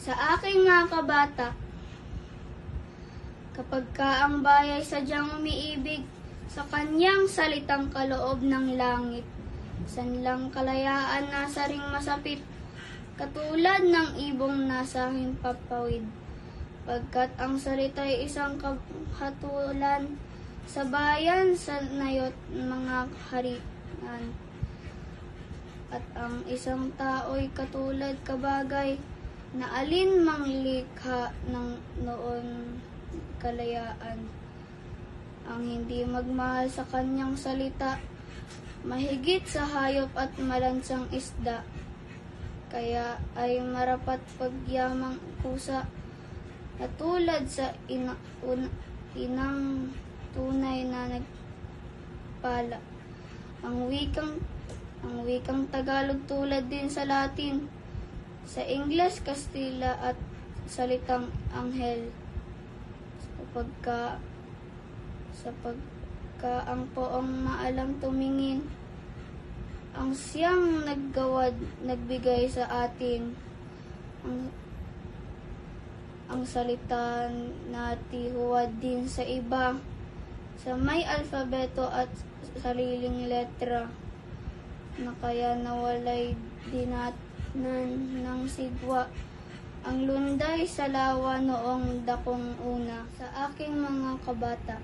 Sa aking mga kabata, kapag ka ang bayay sadyang umiibig sa kanyang salitang kaloob ng langit, sanlang kalayaan nasa ring masapit, katulad ng ibong nasa himpapawid. Pagkat ang salita'y isang hatulan sa bayan sa nayot mga harian. At ang isang tao'y katulad kabagay na alin mang likha ng noon kalayaan. Ang hindi magmahal sa kanyang salita, mahigit sa hayop at malansang isda, kaya ay marapat pagyamang kusa, at tulad sa inang tunay na nagpala. Ang wikang Tagalog tulad din sa Latin, sa Ingles, Kastila at salitang anghel. Sapagka ang poong maalam tumingin, ang siyang naggawad, nagbigay sa atin ang salita nati huwad din sa iba, sa may alfabeto at sariling letra, na kaya nawalay dinatnan ng sigwa ang lunday sa lawa noong dakong una. Sa aking mga kabata,